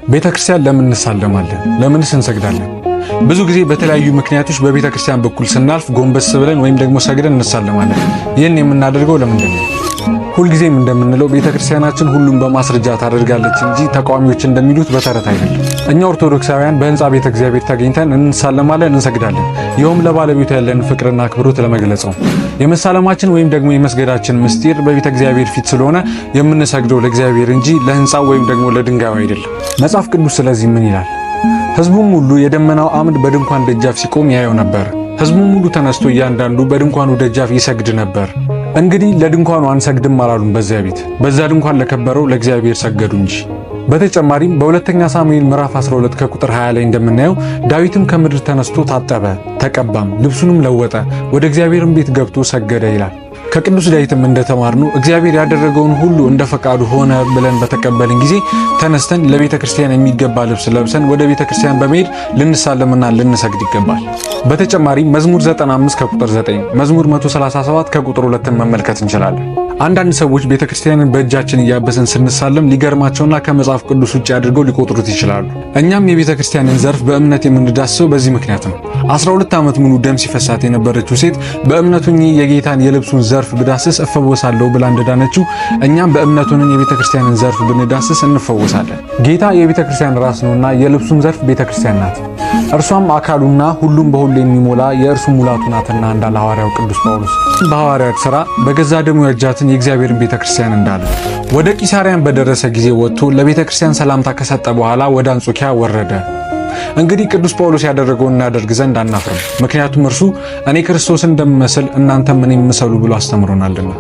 ቤተክርስቲያን ለምን እንሳለማለን? ለምንስ እንሰግዳለን? ብዙ ጊዜ በተለያዩ ምክንያቶች በቤተክርስቲያን በኩል ስናልፍ ጎንበስ ብለን ወይም ደግሞ ሰግደን እንሳለማለን። ይህን የምናደርገው ለምንድን ነው? ሁልጊዜም እንደምንለው ቤተክርስቲያናችን ሁሉም በማስረጃ ታደርጋለች እንጂ ተቃዋሚዎች እንደሚሉት በተረት አይደለም። እኛ ኦርቶዶክሳውያን በሕንጻ ቤተ እግዚአብሔር ተገኝተን እንሳለማለን፣ እንሰግዳለን። ይኸውም ለባለቤቱ ያለን ፍቅርና አክብሮት ለመግለጽ ነው። የመሳለማችን ወይም ደግሞ የመስገዳችን ምስጢር በቤተ እግዚአብሔር ፊት ስለሆነ የምንሰግደው ለእግዚአብሔር እንጂ ለሕንጻው ወይም ደግሞ ለድንጋዩ አይደለም። መጽሐፍ ቅዱስ ስለዚህ ምን ይላል? ሕዝቡም ሁሉ የደመናው አምድ በድንኳን ደጃፍ ሲቆም ያየው ነበር። ሕዝቡም ሁሉ ተነስቶ እያንዳንዱ በድንኳኑ ደጃፍ ይሰግድ ነበር። እንግዲህ ለድንኳኑ አንሰግድም አላሉም። በዛ ድንኳን ለከበረው ለእግዚአብሔር ሰገዱ እንጂ። በተጨማሪም በሁለተኛ ሳሙኤል ምዕራፍ 12 ከቁጥር 20 ላይ እንደምናየው ዳዊትም ከምድር ተነስቶ ታጠበ፣ ተቀባም፣ ልብሱንም ለወጠ፣ ወደ እግዚአብሔርም ቤት ገብቶ ሰገደ ይላል። ከቅዱስ ዳዊትም እንደተማርነው እግዚአብሔር ያደረገውን ሁሉ እንደ ፈቃዱ ሆነ ብለን በተቀበልን ጊዜ ተነስተን ለቤተ ክርስቲያን የሚገባ ልብስ ለብሰን ወደ ቤተ ክርስቲያን በመሄድ ልንሳለምና ልንሰግድ ይገባል። በተጨማሪም መዝሙር 95 ከቁጥር 9፣ መዝሙር 137 ከቁጥር 2ን መመልከት እንችላለን። አንዳንድ ሰዎች ቤተ ክርስቲያንን በእጃችን እያበስን ስንሳለም ሊገርማቸውና ከመጽሐፍ ቅዱስ ውጭ አድርገው ሊቆጥሩት ይችላሉ። እኛም የቤተ ክርስቲያንን ዘርፍ በእምነት የምንዳስሰው በዚህ ምክንያት ነው። 12 ዓመት ሙሉ ደም ሲፈሳት የነበረችው ሴት በእምነቱ የጌታን የልብሱን ዘርፍ ብዳስስ እፈወሳለሁ ብላ እንደዳነችው እኛም በእምነቱን የቤተ ክርስቲያንን ዘርፍ ብንዳስስ እንፈወሳለን። ጌታ የቤተ ክርስቲያን ራስ ነውና የልብሱም ዘርፍ ቤተ ክርስቲያን ናት። እርሷም አካሉና ሁሉም በሁሉ የሚሞላ የእርሱ ሙላቱ ናትና እንዳለ ሐዋርያው ቅዱስ ጳውሎስ በሐዋርያት ሥራ በገዛ ደሙ ያጃትን የእግዚአብሔርን ቤተ ክርስቲያን እንዳለ። ወደ ቂሳርያን በደረሰ ጊዜ ወጥቶ ለቤተ ክርስቲያን ሰላምታ ከሰጠ በኋላ ወደ አንጾኪያ ወረደ። እንግዲህ ቅዱስ ጳውሎስ ያደረገውን እናደርግ ዘንድ አናፍርም፣ ምክንያቱም እርሱ እኔ ክርስቶስን እንደምመስል እናንተም እኔን ምሰሉ ብሎ አስተምሮናልና።